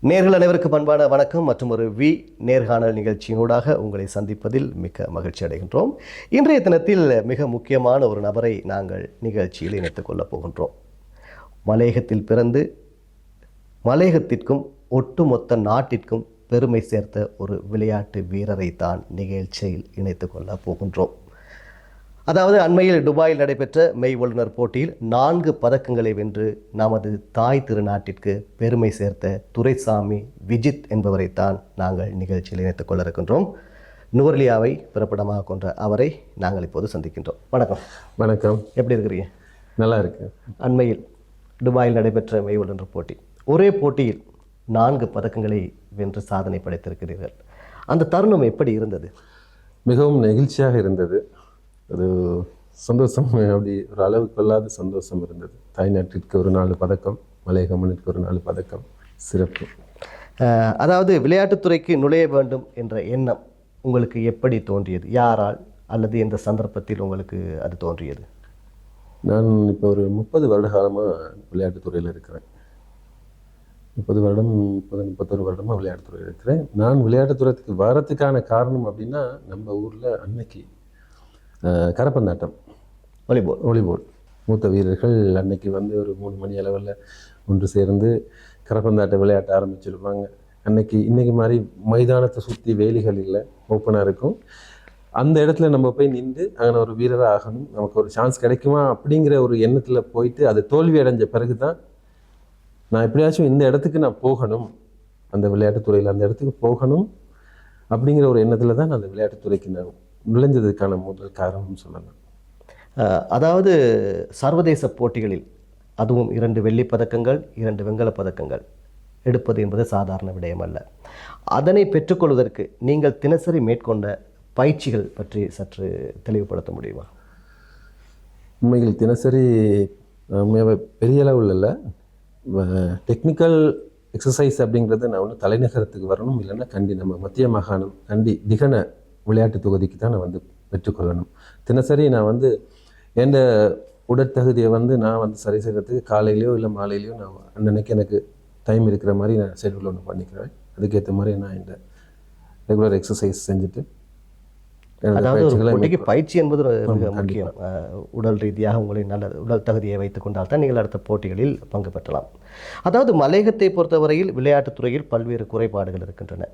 நேர்கள் அனைவருக்கு பண்பான வணக்கம் மற்றும் ஒரு நேர்காணல் நிகழ்ச்சியினூடாக உங்களை சந்திப்பதில் மிக்க மகிழ்ச்சி அடைகின்றோம். இன்றைய தினத்தில் மிக முக்கியமான ஒரு நபரை நாங்கள் நிகழ்ச்சியில் இணைத்துக் கொள்ளப் போகின்றோம். மலையகத்தில் பிறந்து மலையகத்திற்கும் ஒட்டுமொத்த நாட்டிற்கும் பெருமை சேர்த்த ஒரு விளையாட்டு வீரரை தான் நிகழ்ச்சியில் இணைத்துக் கொள்ளப் போகின்றோம். அதாவது அண்மையில் துபாயில் நடைபெற்ற மெய் வல்லுநர் போட்டியில் 4 பதக்கங்களை வென்று நமது தாய் திருநாட்டிற்கு பெருமை சேர்த்த துரைசாமி விஜித் என்பவரைத்தான் நாங்கள் நிகழ்ச்சியில் இணைத்துக் கொள்ள இருக்கின்றோம். நுவர்லியாவை பிறப்பிடமாக கொண்ட அவரை நாங்கள் இப்போது சந்திக்கின்றோம். வணக்கம். வணக்கம். எப்படி இருக்கிறீங்க? நல்லா இருக்கு. அண்மையில் துபாயில் நடைபெற்ற மெய் வல்லுநர் போட்டி, ஒரே போட்டியில் 4 பதக்கங்களை வென்று சாதனை படைத்திருக்கிறீர்கள். அந்த தருணம் எப்படி இருந்தது? மிகவும் நெகிழ்ச்சியாக இருந்தது. ஒரு சந்தோஷம், அப்படி ஒரு அளவுக்கு கொள்ளாத சந்தோஷம் இருந்தது. தாய்நாட்டிற்கு ஒரு 4 பதக்கம், மலையக மண்ணிற்கு ஒரு 4 பதக்கம், சிறப்பு. அதாவது விளையாட்டுத்துறைக்கு நுழைய வேண்டும் என்ற எண்ணம் உங்களுக்கு எப்படி தோன்றியது? யாரால் அல்லது எந்த சந்தர்ப்பத்தில் உங்களுக்கு அது தோன்றியது? நான் இப்போ ஒரு 30 வருட காலமாக விளையாட்டுத்துறையில் இருக்கிறேன். 31 வருடமாக விளையாட்டுத்துறையில் இருக்கிறேன். நான் விளையாட்டுத்துறைக்கு வரத்துக்கான காரணம் அப்படின்னா, நம்ம ஊரில் அன்னைக்கு கரப்பந்தாட்டம், வாலிபால் மூத்த வீரர்கள் அன்னைக்கு வந்து ஒரு 3 மணி அளவில் ஒன்று சேர்ந்து கரப்பந்தாட்ட விளையாட்ட ஆரம்பிச்சிருப்பாங்க. இன்னைக்கு மாதிரி மைதானத்தை சுற்றி வேலிகள் இல்லை, ஓப்பனாக இருக்கும். அந்த இடத்துல நம்ம போய் நின்று அங்கே ஒரு வீரராக ஆகணும், நமக்கு ஒரு சான்ஸ் கிடைக்குமா அப்படிங்கிற ஒரு எண்ணத்தில் போயிட்டு அது தோல்வி அடைஞ்ச பிறகு தான் நான் எப்படியாச்சும் இந்த இடத்துக்கு நான் போகணும், அந்த விளையாட்டுத்துறையில் அந்த இடத்துக்கு போகணும் அப்படிங்கிற ஒரு எண்ணத்தில் தான் நான் அந்த விளையாட்டுத்துறைக்கு நான் நுழைஞ்சதுக்கான முதல் காரணம் சொல்லலாம். அதாவது சர்வதேச போட்டிகளில் அதுவும் 2 வெள்ளிப் பதக்கங்கள் 2 வெண்கலப் பதக்கங்கள் எடுப்பது என்பது சாதாரண விடயம் அல்ல. அதனை பெற்றுக்கொள்வதற்கு நீங்கள் தினசரி மேற்கொண்ட பயிற்சிகள் பற்றி சற்று தெளிவுபடுத்த முடியுமா? உண்மையில் தினசரி பெரிய அளவில் இல்லை, டெக்னிக்கல் எக்ஸசைஸ் அப்படிங்கிறது நான் ஒன்று தலைநகரத்துக்கு வரணும், இல்லைன்னா நம்ம மத்திய மாகாணம் திகன விளையாட்டு தொகுதிக்கு தான் நான் வந்து பெற்றுக்கொள்ளணும். தினசரி நான் என் உடற்தகுதியை நான் சரி செய்கிறதுக்கு காலையிலையோ இல்லை மாலையிலையோ நான் அன்னைக்கு எனக்கு டைம் இருக்கிற மாதிரி நான் ஷெட்யூல் ஒன்று பண்ணிக்கிறேன். அதுக்கேற்ற மாதிரி நான் இந்த ரெகுலர் எக்ஸசைஸ் செஞ்சுட்டு, அதாவது பயிற்சி என்பது மிக முக்கியம். உடல் ரீதியாக உங்களை நல்ல உடல் தகுதியை வைத்துக் கொண்டால் தான் நீங்கள் அடுத்த போட்டிகளில் பங்கு பெற்றலாம். அதாவது மலையகத்தை பொறுத்தவரையில் விளையாட்டுத்துறையில் பல்வேறு குறைபாடுகள் இருக்கின்றன.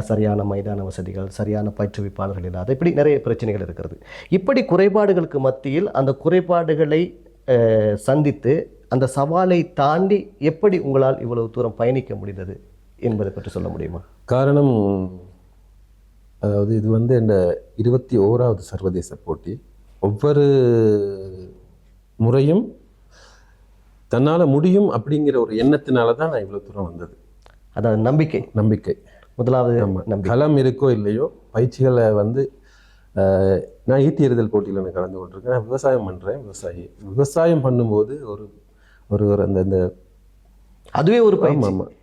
சரியான மைதான வசதிகள், சரியான பயிற்றுவிப்பாளர்கள் இல்லாத, இப்படி நிறைய பிரச்சனைகள் இருக்கிறது. இப்படி குறைபாடுகளுக்கு மத்தியில் அந்த குறைபாடுகளை சந்தித்து அந்த சவாலை தாண்டி எப்படி உங்களால் இவ்வளவு தூரம் பயணிக்க முடிந்தது என்பதை பற்றி சொல்ல முடியுமா? காரணம், அதாவது இது இந்த 21வது சர்வதேச போட்டி. ஒவ்வொரு முறையும் தன்னால் முடியும் அப்படிங்கிற ஒரு எண்ணத்தினால தான் நான் இவ்வளோ தூரம் வந்தது. அதாவது நம்பிக்கை முதலாவது. களம் இருக்கோ இல்லையோ, பயிற்சிகளை நான் ஈட்டி எறிதல் போட்டியில் நான் கலந்து கொண்டிருக்கேன். நான் விவசாயம் பண்ணுறேன். விவசாயம் பண்ணும்போது ஒரு அந்த அதுவே ஒரு பயிற்சி. ஆமாம்,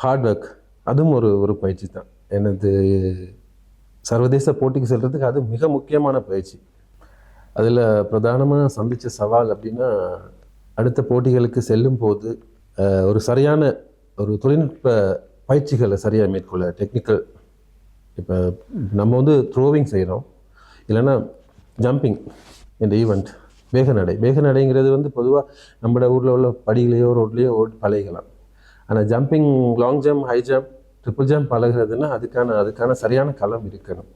ஹார்ட் ஒர்க், அதுவும் ஒரு பயிற்சி தான். எனது சர்வதேச போட்டிக்கு செல்றதுக்கு அது மிக முக்கியமான பயிற்சி. அதில் பிரதானமாக சந்தித்த சவால் அப்படின்னா, அடுத்த போட்டிகளுக்கு செல்லும் போது ஒரு சரியான ஒரு தொழில்நுட்ப பயிற்சிகளை சரியாக மேற்கொள்ள, டெக்னிக்கல். இப்போ நம்ம த்ரோவிங் செய்கிறோம், இல்லைன்னா ஜம்பிங் இந்த ஈவெண்ட், வேகநடைங்கிறது பொதுவாக நம்மளோட ஊரில் உள்ள படியிலையோ ரோட்லேயோ ஓடி பழகலாம். ஆனால் jumping, long jump, high jump, triple jump பழகிறதுனா அதுக்கான சரியான களம் இருக்கணும்.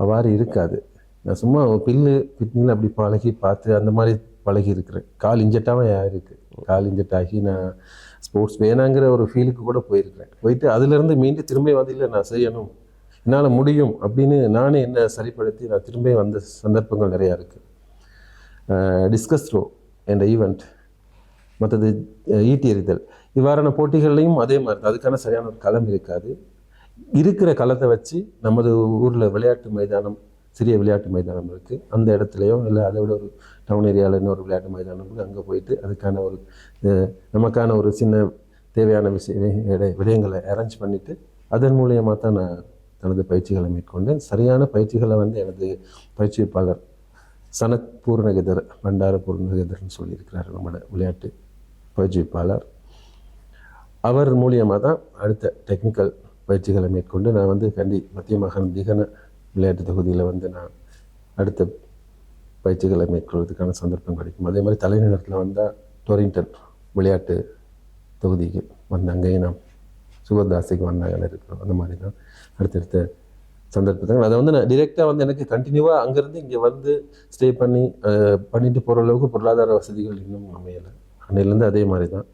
அவ்வாறு இருக்காது. நான் சும்மா பிட்னில் அப்படி பழகி பார்த்து அந்த மாதிரி பழகி இருக்கிறேன். கால் இன்ஜெக்டாகவும் இருக்குது. கால் இன்ஜெக்ட் ஆகி நான் ஸ்போர்ட்ஸ் வேணாங்கிற ஒரு ஃபீலுக்கு கூட போயிட்டு அதிலிருந்து மீண்டும் திரும்ப இல்லை நான் செய்யணும், என்னால் முடியும் அப்படின்னு நானே என்னை சரிப்படுத்தி நான் திரும்ப வந்த சந்தர்ப்பங்கள் நிறையா இருக்குது. டிஸ்கஸ் த்ரோ என்ற ஈவெண்ட், மற்றது ஈட்டி எறிதல், இவ்வாறான போட்டிகள்லையும் அதே மாதிரி தான். அதுக்கான சரியான ஒரு களம் இருக்காது. இருக்கிற களத்தை வச்சு நமது ஊரில் சிறிய விளையாட்டு மைதானம் இருக்குது, அந்த இடத்துலையோ இல்லை அதை விட ஒரு டவுன் ஏரியாவில் இன்னொரு விளையாட்டு மைதானம் இருக்குது, அங்கே போயிட்டு அதுக்கான நமக்கான ஒரு சின்ன தேவையான விடயங்களை அரேஞ்ச் பண்ணிவிட்டு அதன் மூலியமாக தான் நான் தனது பயிற்சிகளை மேற்கொண்டேன். சரியான பயிற்சிகளை எனது பயிற்சிப்பாளர் சனத் பூர்ணகிதர், பண்டார பூர்ணகிதர்னு சொல்லியிருக்கிறார், நம்மளோட விளையாட்டு பயிற்சிப்பாளர். அவர் மூலியமாக தான் அடுத்த டெக்னிக்கல் பயிற்சிகளை மேற்கொண்டு நான் வந்து மத்திய மாகாண திகன விளையாட்டு தொகுதியில் வந்து நான் அடுத்த பயிற்சிகளை மேற்கொள்வதற்கான சந்தர்ப்பம் கிடைக்கும். அதே மாதிரி தலைநகரத்தில் வந்தால் டொரிங்டன் விளையாட்டு தொகுதிக்கு வந்து அங்கேயும் நான் சுகர்தாஸுக்கு வந்தாங்கன்னு இருக்கிறோம். அந்த மாதிரி தான் அடுத்தடுத்த சந்தர்ப்பங்கள் அதை வந்து நான் டிரெக்டாக வந்து எனக்கு கண்டினியூவாக அங்கேருந்து இங்கே வந்து ஸ்டே பண்ணிட்டு போகிற அளவுக்கு பொருளாதார வசதிகள் இன்னும் அமையலை. அன்னையிலேருந்து அதே மாதிரி தான்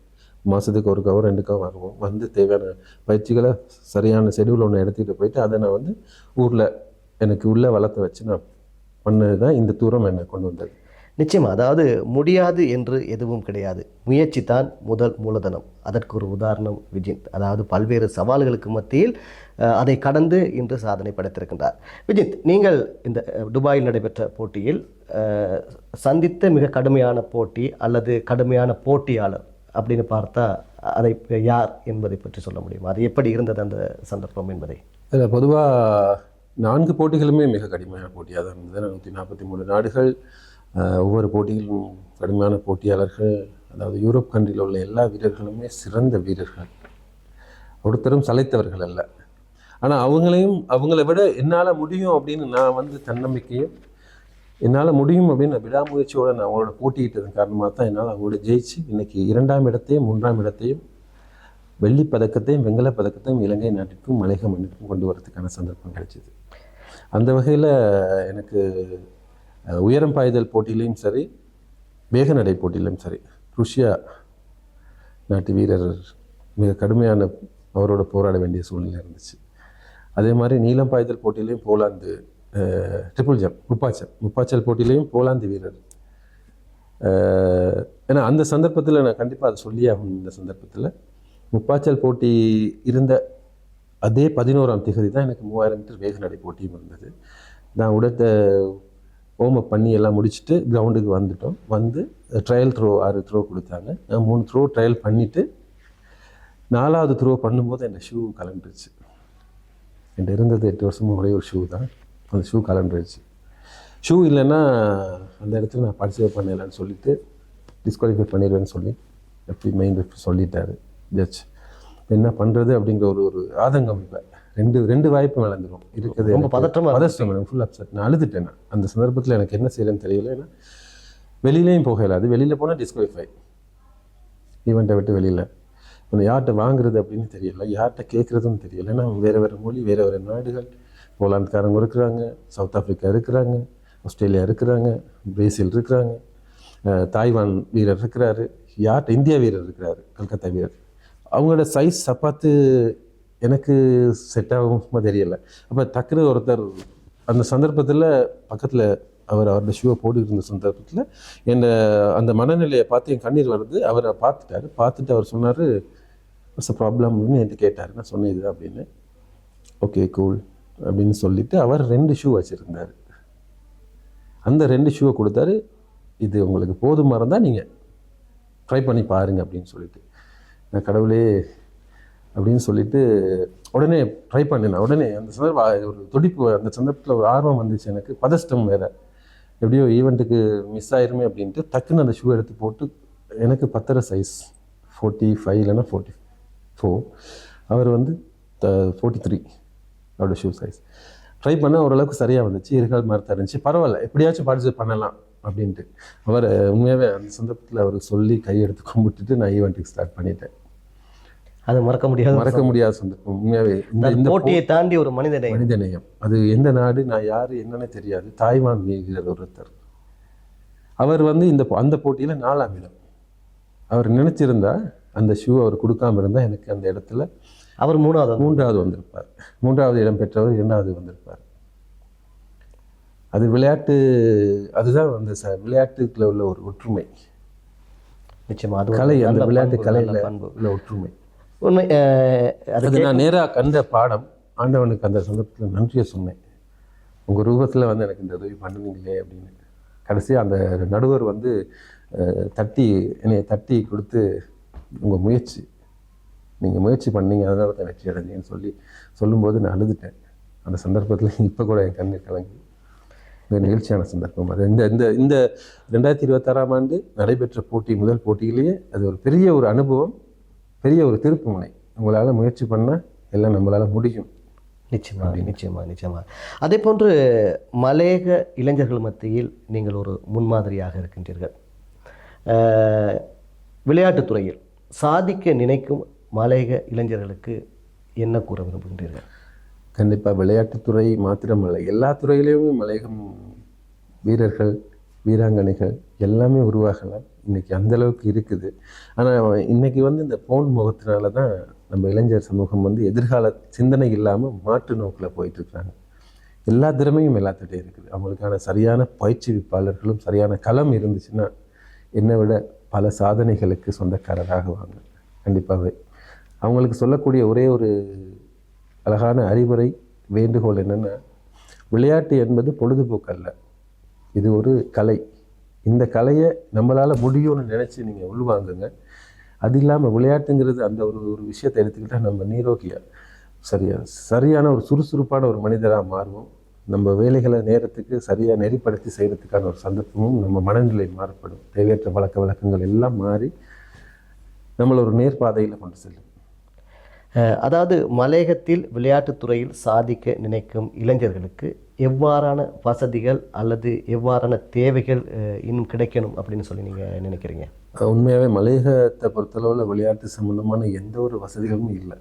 மாதத்துக்கு 1 கவர் 2 கவர் வருவோம். வந்து தேவையான பயிற்சிகளை சரியான ஷெடியூல் ஒன்று எடுத்துகிட்டு போயிட்டு அதை நான் வந்து ஊரில் எனக்கு உள்ள வளர்த்த வச்சு நான் பண்ணது தான் இந்த தூரம் என்னை கொண்டு வந்தது. நிச்சயமாக, அதாவது முடியாது என்று எதுவும் கிடையாது, முயற்சி தான் முதல் மூலதனம். அதற்கு ஒரு உதாரணம் விஜித். அதாவது பல்வேறு சவால்களுக்கு மத்தியில் அதை கடந்து இன்று சாதனை படைத்திருக்கின்றார். விஜித், நீங்கள் இந்த துபாயில் நடைபெற்ற போட்டியில் சந்தித்த மிக கடுமையான போட்டி அல்லது கடுமையான போட்டியாளர் அப்படின்னு பார்த்தா அதை யார் என்பதை பற்றி சொல்ல முடியும்? அது எப்படி இருந்தது அந்த சந்தர்ப்பம் என்பதை? அதில் பொதுவாக 4 போட்டிகளுமே மிக கடுமையான போட்டியாக தான் இருந்தது. 143 நாடுகள், ஒவ்வொரு போட்டியிலும் கடுமையான போட்டியாளர்கள். அதாவது யூரோப் கண்ட்ரியில் உள்ள எல்லா வீரர்களுமே சிறந்த வீரர்கள், ஒருத்தரும் சளைத்தவர்கள் அல்ல. ஆனால் அவங்கள விட என்னால் முடியும் அப்படின்னு நான் வந்து தன்னம்பிக்கையும் என்னால் முடியும் அப்படின்னு விடாமுயற்சியோடு நான் அவங்களோட போட்டியிட்டதன் காரணமாக தான் என்னால் அவங்களோட ஜெயிச்சு இன்றைக்கி 2ஆம் இடத்தையும் 3ஆம் இடத்தையும் வெள்ளிப் பதக்கத்தையும் வெண்கலப் பதக்கத்தையும் இலங்கை நாட்டிற்கும் மலையக மண்ணிற்கும் கொண்டு வரதுக்கான சந்தர்ப்பம் கிடைச்சிது. அந்த வகையில் எனக்கு உயரம் பாய்தல் போட்டியிலையும் சரி, வேகநடை போட்டியிலையும் சரி, ருஷ்யா நாட்டு வீரர் மிக கடுமையான அவரோட போராட வேண்டிய சூழ்நிலை இருந்துச்சு. அதே மாதிரி நீளம் பாய்தல் போட்டியிலையும் போலாந்து, ட்ரிபிள் ஜம்ப் முப்பாச்சல் போட்டியிலையும் போலாந்து வீரர். ஏன்னா அந்த சந்தர்ப்பத்தில் நான் கண்டிப்பாக அதை சொல்லியே ஆகணும். இந்த சந்தர்ப்பத்தில் முப்பாச்சல் போட்டி இருந்த அதே 11ஆம் தேதி தான் எனக்கு 3000 மீட்டர் வேகநடை போட்டியும் இருந்தது. நான் உடத்த ஓமப் பண்ணி எல்லாம் முடிச்சுட்டு கிரவுண்டுக்கு வந்துட்டோம். வந்து ட்ரையல் த்ரோ 6 த்ரோ கொடுத்தாங்க. நான் 3 த்ரோ ட்ரையல் பண்ணிவிட்டு 4ஆவது த்ரோ பண்ணும்போது என் ஷூ கலண்டுருச்சு. என்கிட்ட இருந்தது 8 வருஷமும் ஒரே ஒரு ஷூ தான். அந்த ஷூ கலண்டுருச்சு. ஷூ இல்லைன்னா அந்த இடத்துல நான் பார்ட்டிசிபேட் பண்ணலான்னு சொல்லிவிட்டு டிஸ்குவாலிஃபை பண்ணிடுவேன்னு சொல்லி எப்படி மெயின் சொல்லிட்டாரு ஜட்ஜ். என்ன பண்ணுறது அப்படிங்கிற ஒரு ஆதங்கம். இப்போ ரெண்டு வாய்ப்பும் இழந்துடும் இருக்குது. ரொம்ப பதட்டம் ஃபுல் அப்செட். நான் அழுதுட்டேன். அந்த சந்தர்ப்பத்தில் எனக்கு என்ன செய்யலன்னு தெரியல. ஏன்னா வெளியிலையும் போகல. அது வெளியில் போனால் டிஸ்குவாலிஃபை, ஈவெண்ட்டை விட்டு வெளியில். இப்போ யார்கிட்ட வாங்குறது அப்படின்னு தெரியல, யார்கிட்ட கேட்குறதுன்னு தெரியல. ஏன்னா வேறு மொழி, வேறு நாடுகள், போலாந்துக்காரங்க இருக்கிறாங்க, சவுத் ஆஃப்ரிக்கா இருக்கிறாங்க, ஆஸ்திரேலியா இருக்கிறாங்க, பிரேசில் இருக்கிறாங்க, தாய்வான் வீரர் இருக்கிறாரு, இந்தியா வீரர் இருக்கிறாரு, கல்கத்தா வீரர். அவங்களோட சைஸ் பார்த்து எனக்கு செட் ஆகும் தெரியலை. அப்போ டக்குனு ஒருத்தர் அந்த சந்தர்ப்பத்தில் பக்கத்தில் அவரோட ஷூவை போட்டுக்கிட்டு இருந்த சந்தர்ப்பத்தில் அந்த மனநிலையை பார்த்து என் கண்ணீர் வருது. அவரை பார்த்துட்டு அவர் சொன்னார், வாட்ஸ் ப்ராப்ளம் அப்படின்னு என்கிட்ட கேட்டார். நான் சொன்னேன் இது அப்படின்னு. ஓகே கூல் அப்படின்னு சொல்லிவிட்டு அவர் 2 ஷூ வச்சுருந்தார். அந்த 2 ஷூவை கொடுத்தாரு. இது உங்களுக்கு போதுமா இருந்தால் நீங்கள் ட்ரை பண்ணி பாருங்கள் அப்படின்னு சொல்லிட்டு, நான் கடவுளே அப்படின்னு சொல்லிட்டு உடனே ட்ரை பண்ணினேன். உடனே அந்த சந்தர்ப்பம் ஒரு துடிப்பு, அந்த சந்தர்ப்பத்தில் ஒரு ஆர்வம் வந்துச்சு எனக்கு. பதஷ்டம் வேறு, எப்படியோ ஈவெண்ட்டுக்கு மிஸ் ஆயிருமே அப்படின்ட்டு டக்குன்னு அந்த ஷூ எடுத்து போட்டு, எனக்கு 10 சைஸ் 45 இல்லைன்னா 44, அவர் வந்து 43 அவரோட ஷூ சைஸ். ட்ரை பண்ண ஓரளவுக்கு சரியாக வந்துச்சு. இருக்கால் மாதிரி தருந்துச்சு. பரவாயில்ல, எப்படியாச்சும் பார்ட்டிசிபேட் பண்ணலாம் அப்படின்ட்டு அவர் உண்மையாகவே அந்த சந்தர்ப்பத்தில் அவர் சொல்லி கையெடுத்து கும்பிட்டுட்டு நான் ஈவெண்ட்டுக்கு ஸ்டார்ட் பண்ணிட்டேன். அது மறக்க முடியாத சந்தர்ப்பம். உண்மையாகவே இந்த போட்டியை தாண்டி ஒரு மனிதநேயம். அது எந்த நாடு, நான் யார் என்னன்னு தெரியாது. தாய்வான் வீரர் ஒருத்தர், அவர் வந்து அந்த போட்டியில் 4ஆம் இடம். அவர் நினச்சிருந்தா அந்த ஷூ அவர் கொடுக்காம இருந்தால் எனக்கு அந்த இடத்துல அவர் 3ஆவது வந்திருப்பார். 3ஆவது இடம் பெற்றவர் 2ஆவது வந்திருப்பார். அது விளையாட்டு, அதுதான் அந்த விளையாட்டுக்குள்ள உள்ள ஒரு ஒற்றுமை. நிச்சயமாக கலை, அந்த விளையாட்டு கலையில் உள்ள ஒற்றுமை உண்மை. அது நான் நேராக கண்ட பாடம். ஆண்டவனுக்கு அந்த சந்தர்ப்பத்தில் நன்றியை சொன்னேன். உங்கள் ரூபத்தில் வந்து எனக்கு இந்த உதவி பண்ணுவீங்களே அப்படின்னு. கடைசியாக அந்த நடுவர் வந்து என்னை தட்டி கொடுத்து, உங்கள் முயற்சி, நீங்கள் முயற்சி பண்ணீங்க, அதனால தான் வெற்றி அடைஞ்சிங்கன்னு சொல்லும்போது நான் அழுதுட்டேன். அந்த சந்தர்ப்பத்தில் இப்போ கூட என் கண்ணீர் கலங்கி மிக நிகழ்ச்சியான சந்தர்ப்பம் அது. இந்த 2026ஆம் ஆண்டு நடைபெற்ற முதல் போட்டியிலேயே அது ஒரு பெரிய ஒரு அனுபவம். பெரிய ஒரு திருப்பு முனை. உங்களால் முயற்சி பண்ணால் எல்லாம் நம்மளால் முடியும். நிச்சயமாக. அதே போன்று மலையக இளைஞர்கள் மத்தியில் நீங்கள் ஒரு முன்மாதிரியாக இருக்கின்றீர்கள். விளையாட்டுத்துறையில் சாதிக்க நினைக்கும் மலையக இளைஞர்களுக்கு என்ன கூற விரும்புகின்றீர்கள்? கண்டிப்பாக விளையாட்டுத்துறை மாத்திரமல்ல, எல்லா துறையிலையுமே மலையகம் வீரர்கள் வீராங்கனைகள் எல்லாமே உருவாகலாம். இன்றைக்கி அந்தளவுக்கு இருக்குது. ஆனால் இன்றைக்கி வந்து இந்த போன் முகத்தினால தான் நம்ம இளைஞர் சமூகம் வந்து எதிர்கால சிந்தனை இல்லாமல் மாற்று நோக்கில் போயிட்டுருக்குறாங்க. எல்லா திறமையும் எல்லாத்துட்டே இருக்குது. அவங்களுக்கான சரியான பயிற்சிப்பாளர்களும் சரியான களம் இருந்துச்சுன்னா என்னை விட பல சாதனைகளுக்கு சொந்தக்காரராகுவாங்க. கண்டிப்பாகவே அவங்களுக்கு சொல்லக்கூடிய ஒரே ஒரு அழகான அறிவுரை வேண்டுகோள் என்னென்னா, விளையாட்டு என்பது பொழுதுபோக்கு அல்ல, இது ஒரு கலை. இந்த கலையை நம்மளால் முடியும்னு நினச்சி நீங்கள் உள்வாங்குங்க. அது இல்லாமல் விளையாட்டுங்கிறது அந்த ஒரு விஷயத்தை எடுத்துக்கிட்டால் நம்ம நீரோகியாக சரியான ஒரு சுறுசுறுப்பான ஒரு மனிதராக மாறுவோம். நம்ம வேலைகளை நேரத்துக்கு சரியாக நெறிப்படுத்தி செய்கிறதுக்கான ஒரு சந்தர்ப்பமும் நம்ம மனநிலை மாறுபடும். தேவையற்ற பழக்க வழக்கங்கள் எல்லாம் மாறி நம்மளை ஒரு நேர்பாதையில் கொண்டு செல்லும். அதாவது மலையகத்தில் விளையாட்டுத்துறையில் சாதிக்க நினைக்கும் இளைஞர்களுக்கு எவ்வாறான வசதிகள் அல்லது எவ்வாறான தேவைகள் இன்னும் கிடைக்கணும் அப்படின்னு சொல்லி நீங்கள் நினைக்கிறீங்க? உண்மையாகவே மலையகத்தை பொறுத்தளவில் விளையாட்டு சம்மந்தமான எந்த ஒரு வசதிகளும் இல்லை,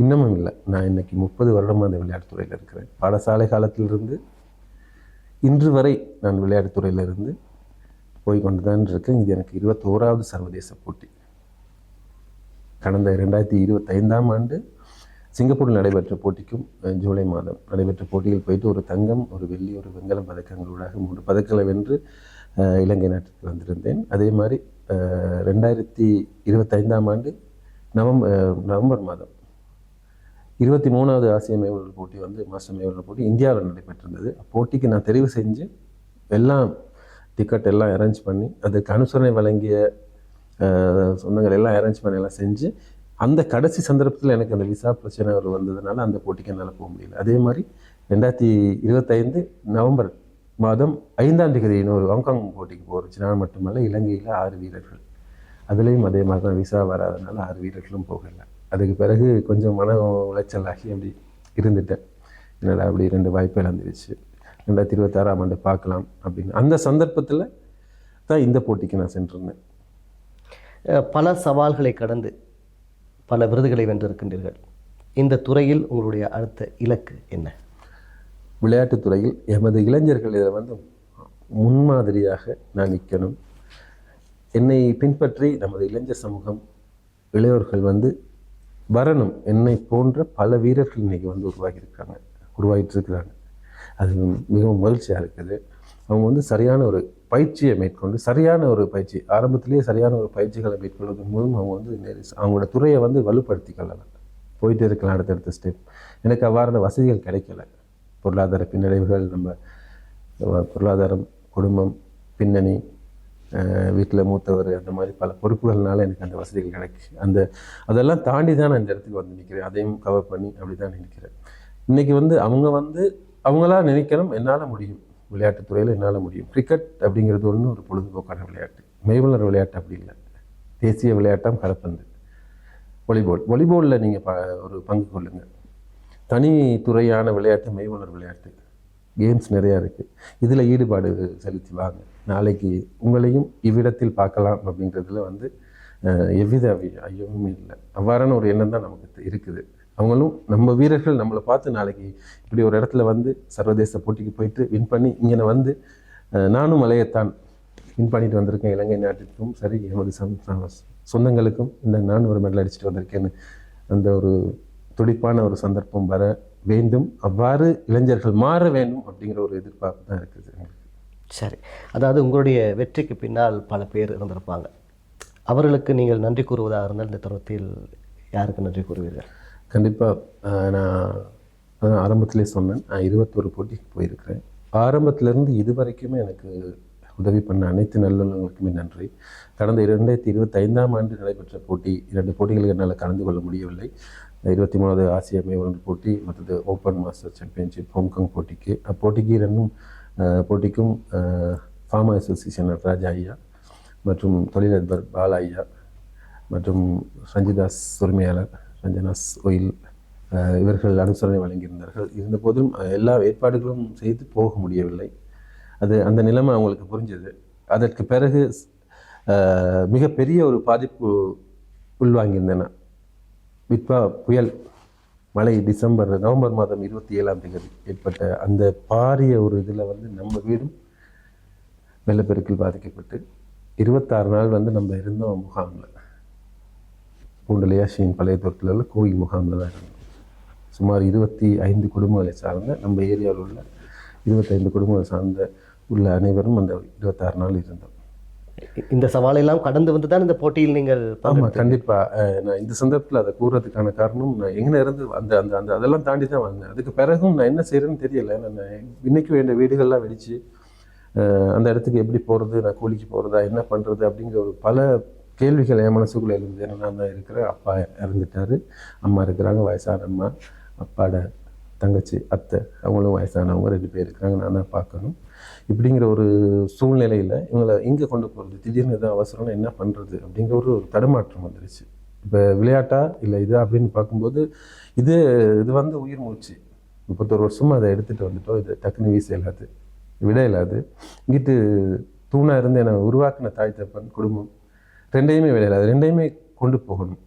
இன்னமும் இல்லை. நான் இன்றைக்கி 30 வருடமாக அந்த விளையாட்டுத்துறையில் இருக்கிறேன். பாடசாலை காலத்திலிருந்து இன்று வரை நான் விளையாட்டுத்துறையில் இருந்து போய் கொண்டு தான் இருக்கேன். இது எனக்கு 21வது சர்வதேச போட்டி. கடந்த 2025ஆம் ஆண்டு சிங்கப்பூரில் நடைபெற்ற போட்டிக்கும் ஜூலை மாதம் நடைபெற்ற போட்டியில் போயிட்டு ஒரு தங்கம், ஒரு வெள்ளி, ஒரு வெண்கலம் பதக்கங்களூடாக 3 பதக்கங்களை வென்று இலங்கை நாட்டுக்கு வந்திருந்தேன். அதே மாதிரி 2025ஆம் ஆண்டு நவம்பர் மாதம் 23வது ஆசிய மேவலர் போட்டி வந்து மாஸ்டர் மேவலர் போட்டி இந்தியாவில் நடைபெற்றிருந்தது. போட்டிக்கு நான் தெரிவு செஞ்சு எல்லாம் டிக்கெட் எல்லாம் அரேஞ்ச் பண்ணி அதுக்கு அனுசரணை வழங்கிய சொந்தங்கள் எல்லாம் அரேஞ்ச் பண்ணி எல்லாம் செஞ்சு அந்த கடைசி சந்தர்ப்பத்தில் எனக்கு அந்த விசா பிரச்சனை வந்ததுனால அந்த போட்டிக்கு என்னால் போக முடியல. அதே மாதிரி 2025 நவம்பர் மாதம் 5ஆம் தேதி இன்னொரு ஹாங்காங் போட்டிக்கு போகிறச்சு. நான் மட்டுமல்ல, இலங்கையில் 6 வீரர்கள். அதுலேயும் அதே மாதிரி தான் விசா வராதனால 6 வீரர்களும் போகலை. அதுக்கு பிறகு கொஞ்சம் மன உளைச்சலாகி அப்படி இருந்துட்டேன். என்னடா அப்படி 2 வாய்ப்பு இழந்துருச்சு, 2026ஆம் ஆண்டு பார்க்கலாம் அப்படின்னு. அந்த சந்தர்ப்பத்தில் தான் இந்த போட்டிக்கு நான் சென்றிருந்தேன். பல சவால்களை கடந்து பல விருதுகளை வென்றிருக்கின்றீர்கள். இந்த துறையில் உங்களுடைய அடுத்த இலக்கு என்ன? விளையாட்டுத்துறையில் எமது இளைஞர்கள் இதை வந்து முன்மாதிரியாக நான் நிற்கணும். என்னை பின்பற்றி நமது இளைஞர் சமூகம் இளையோர்கள் வந்து வரணும். என்னை போன்ற பல வீரர்கள் இன்றைக்கி வந்து உருவாகிட்டு இருக்கிறாங்க. அது மிகவும் மகிழ்ச்சியாக இருக்குது. அவங்க வந்து சரியான ஒரு பயிற்சியை மேற்கொண்டு சரியான ஒரு பயிற்சி ஆரம்பத்திலேயே சரியான ஒரு பயிற்சிகளை மேற்கொள்வதன் மூலம் அவங்க வந்து அவங்களோட துறையை வந்து வலுப்படுத்தி கொள்ளலாம், போயிட்டு இருக்கலாம் அடுத்தடுத்த ஸ்டெப். எனக்கு அவ்வாறான வசதிகள் கிடைக்கல. பொருளாதார பின்னடைவுகள், நம்ம பொருளாதாரம், குடும்பம், பின்னணி, வீட்டில் மூத்தவர், அந்த மாதிரி பல பொறுப்புகள்னால எனக்கு அந்த வசதிகள் அதெல்லாம் தாண்டி தான் நான் இந்த இடத்துக்கு வந்து நிற்கிறேன். அதையும் கவர் பண்ணி அப்படி தான் நினைக்கிறேன். இன்றைக்கி வந்து அவங்களா நினைக்கணும், என்னால் முடியும், விளையாட்டுத்துறையில் என்னால் முடியும். கிரிக்கெட் அப்படிங்கிறது ஒரு பொழுதுபோக்கான விளையாட்டு. மெய்வளர் விளையாட்டு அப்படி இல்லை, தேசிய விளையாட்டாம் கரப்பந்து. வாலிபாலில் நீங்கள் ஒரு பங்கு கொள்ளுங்கள். தனித்துறையான விளையாட்டு மெய்வளர் விளையாட்டு. கேம்ஸ் நிறையா இருக்குது. இதில் ஈடுபாடு செலுத்தி வாங்க. நாளைக்கு உங்களையும் இவ்விடத்தில் பார்க்கலாம் அப்படிங்கிறதுல வந்து எவ்வித ஐயமும் இல்லை. அவ்வாறான ஒரு எண்ணம் தான் நமக்கு இருக்குது. அவங்களும் நம்ம வீரர்கள் நம்மளை பார்த்து நாளைக்கு இப்படி ஒரு இடத்துல வந்து சர்வதேச போட்டிக்கு போயிட்டு வின் பண்ணி இங்கே வந்து நானும் மலையத்தான் வின் பண்ணிட்டு வந்திருக்கேன், இலங்கை நாட்டிற்கும் சரி எமது சொந்தங்களுக்கும் நான் ஒரு மெடல் அடிச்சுட்டு வந்திருக்கேன்னு அந்த ஒரு துடிப்பான ஒரு சந்தர்ப்பம் வர வேண்டும். அவ்வாறு இளைஞர்கள் மாற வேண்டும் அப்படிங்கிற ஒரு எதிர்பார்ப்பு தான் இருக்குது எங்களுக்கு. சரி, அதாவது உங்களுடைய வெற்றிக்கு பின்னால் பல பேர் இருந்திருப்பாங்க. அவர்களுக்கு நீங்கள் நன்றி கூறுவதாக இருந்தால் இந்த தருணத்தில் யாருக்கு நன்றி கூறுவீர்கள்? கண்டிப்பாக நான் ஆரம்பத்திலே சொன்னேன், நான் 21 போட்டிக்கு போயிருக்கிறேன். ஆரம்பத்திலேருந்து இது வரைக்குமே எனக்கு உதவி பண்ண அனைத்து நல்லுள்ளவங்களுக்குமே நன்றி. கடந்த 2025ஆம் ஆண்டு நடைபெற்ற போட்டி 2 போட்டிகளுக்கு என்னால் கலந்து கொள்ள முடியவில்லை. 23வது ஆசிய மேவலர் போட்டி, மற்றது ஓப்பன் மாஸ்டர் சாம்பியன்ஷிப் ஹாங்காங் போட்டிக்கு. போட்டிக்கும் ஃபார்மா அசோசியேஷன் நடராஜா ஐயா மற்றும் தொழிலதிபர் பாலா ஐயா, மற்றும் ரஞ்சிதாஸ் உரிமையாளர் ரஞ்சனாஸ் கோயில் இவர்கள் அனுசரணை வழங்கியிருந்தார்கள். இருந்தபோதும் எல்லா ஏற்பாடுகளும் செய்து போக முடியவில்லை. அது அந்த நிலைமை அவங்களுக்கு புரிஞ்சது. அதற்கு பிறகு மிகப்பெரிய ஒரு பாதிப்பு உள்வாங்கியிருந்தேன். வித்வா புயல் மழை நவம்பர் மாதம் 27ஆம் தேதி ஏற்பட்ட அந்த பாரிய ஒரு இதில் வந்து நம்ம வீடும் வெள்ளப்பெருக்கில் பாதிக்கப்பட்டு 26 நாள் வந்து நம்ம இருந்தோம் முகாமில். பூண்டலையாசியின் பழைய தோட்டத்தில் கோயில் முகாமில் தான் இருந்தோம். சுமார் 25 குடும்பங்களை சார்ந்த நம்ம ஏரியாவில் உள்ள 25 குடும்பங்களை சார்ந்த உள்ள அனைவரும் அந்த 26 நாள் இருந்தோம். இந்த சவாலெல்லாம் கடந்து வந்து தான் இந்த போட்டியில் நீங்கள்? ஆமாம், கண்டிப்பாக. நான் இந்த சந்தர்ப்பத்தில் அதை கூறுறதுக்கான காரணம், நான் எங்கே இருந்து அந்த அந்த அந்த அதெல்லாம் தாண்டி தான் வந்தேன். அதுக்கு பிறகும் நான் என்ன செய்கிறேன்னு தெரியலை. நான் இன்னைக்கு வேண்டிய வீடுகள்லாம் வெடித்து அந்த இடத்துக்கு எப்படி போகிறது, நான் கூலிக்கு போகிறதா, என்ன பண்ணுறது அப்படிங்கிற ஒரு பல கேள்விகள் என் மனசுக்குள்ளே இருந்தது. ஏன்னா நான் தான் இருக்கிறேன், அப்பா இறந்துட்டார், அம்மா இருக்கிறாங்க, வயசான அம்மா, அப்பாவோட தங்கச்சி அத்தை அவங்களும் வயசானவங்க 2 பேர் இருக்கிறாங்க, நான் தான் பார்க்கணும். இப்படிங்கிற ஒரு சூழ்நிலையில் இவங்களை எங்கே கொண்டு போகிறது, திடீர்னு எதாவது அவசரம்னா என்ன பண்ணுறது அப்படிங்கிற ஒரு தடுமாற்றம் வந்துருச்சு. இப்போ விளையாட்டா இல்லை இது அப்படின்னு பார்க்கும்போது இது வந்து உயிர் மூச்சு. 31 வருஷமாக அதை எடுத்துகிட்டு வந்துட்டோம். இது டக்குனு வீச இல்லாது, விட இல்லாது. இங்கிட்டு தூணாக இருந்து என்னை உருவாக்கின தாய் தப்பன் குடும்பம் ரெண்டையுமே விட இல்லாது, ரெண்டையுமே கொண்டு போகணும்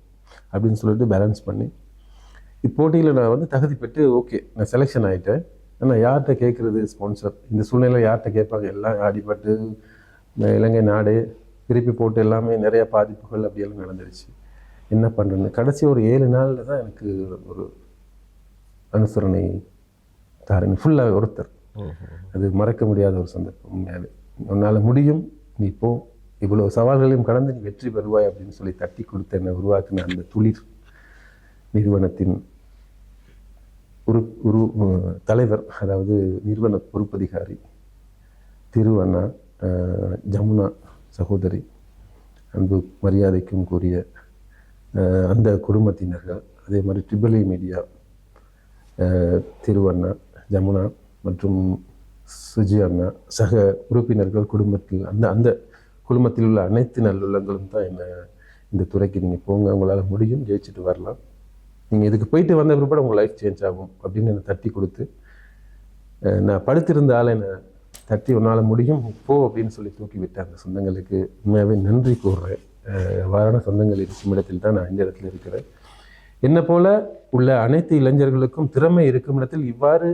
அப்படின்னு சொல்லிட்டு பேலன்ஸ் பண்ணி இப்போட்டியில் நான் வந்து தகுதி பெற்று ஓகே நான் செலெக்ஷன் ஆகிட்டேன். ஆனால் யார்கிட்ட கேட்குறது ஸ்பான்சர்? இந்த சூழ்நிலையில் யார்கிட்ட கேட்பாங்க? எல்லாம் அடிபட்டு இந்த இலங்கை நாடு திருப்பி போட்டு எல்லாமே நிறைய பாதிப்புகள் அப்படியெல்லாம் நடந்துருச்சு. என்ன பண்ணுறேன்னு கடைசி ஒரு 7 நாளில் தான் எனக்கு ஒரு அனுசரணை தாரன் ஃபுல்லாக ஒருத்தர். அது மறக்க முடியாத ஒரு சந்தர்ப்பம். உண்மையாகவே உன்னால் முடியும், நீ போ, இவ்வளோ சவால்களையும் கடந்து நீ வெற்றி பெறுவாய் அப்படின்னு சொல்லி தட்டி கொடுத்து என்னை உருவாக்கின அந்த துளிர் நிறுவனத்தின் தலைவர், அதாவது நிறுவன பொறுப்பதிகாரி திருவண்ணா ஜமுனா சகோதரி, அன்பு மரியாதைக்கும் கூறிய அந்த குடும்பத்தினர்கள், அதே மாதிரி ட்ரிபிள் மீடியா திருவண்ணா ஜமுனா மற்றும் சுஜி அண்ணா சக உறுப்பினர்கள், குடும்பத்தில் அந்த குடும்பத்தில் உள்ள அனைத்து நல்லுள்ளங்களும் தான் என்ன இந்த துறைக்கு நீங்கள் போங்க, உங்களால் முடியும், ஜெயிச்சுட்டு வரலாம், நீங்கள் இதுக்கு போயிட்டு வந்த பிற்பாடு உங்கள் லைஃப் சேஞ்ச் ஆகும் அப்படின்னு என்னை தட்டி கொடுத்து, நான் படுத்திருந்த ஆளை என்னை தட்டி உன்னால் முடியும் போ அப்படின்னு சொல்லி தூக்கி விட்டேன். அந்த சொந்தங்களுக்கு உண்மையாகவே நன்றி கூறுறேன். வாரான சொந்தங்கள் இருக்கும் இடத்தில் தான் நான் இந்த இடத்துல இருக்கிறேன். என்னை போல உள்ள அனைத்து இளைஞர்களுக்கும் திறமை இருக்கும் இடத்தில் இவ்வாறு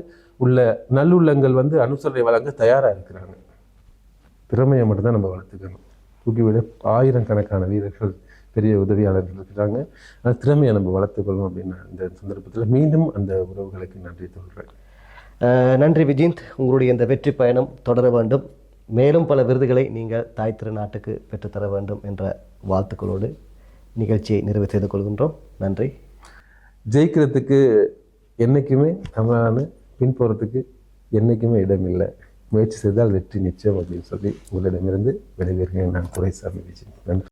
உள்ள நல்லுள்ளங்கள் வந்து அனுசரணை வழங்க தயாராக இருக்கிறாங்க. திறமையை மட்டும்தான் நம்ம வளர்த்துக்கணும். தூக்கிவிட 1000 கணக்கான வீரர்கள், பெரிய உதவியாளர்கள் இருக்கிறாங்க. அந்த திறமையை நம்ம வளர்த்துக்கணும் அப்படின்னு இந்த சந்தர்ப்பத்தில் மீண்டும் அந்த உறவுகளுக்கு நன்றி சொல்கிறேன். நன்றி விஜிந்த். உங்களுடைய இந்த வெற்றி பயணம் தொடர வேண்டும், மேலும் பல விருதுகளை நீங்கள் தாய் திருநாட்டுக்கு பெற்றுத்தர வேண்டும் என்ற வாழ்த்துக்களோடு நிகழ்ச்சியை நிறைவு செய்து கொள்கின்றோம். நன்றி. ஜெயிக்கிறதுக்கு என்றைக்குமே தமிழான பின் போகிறதுக்கு என்றைக்குமே இடமில்லை. முயற்சி செய்தால் வெற்றி நிச்சயம் அப்படின்னு சொல்லி உங்களிடமிருந்து விடைபெறுகிறேன். நான் துரைசாமி விஜய். நன்றி.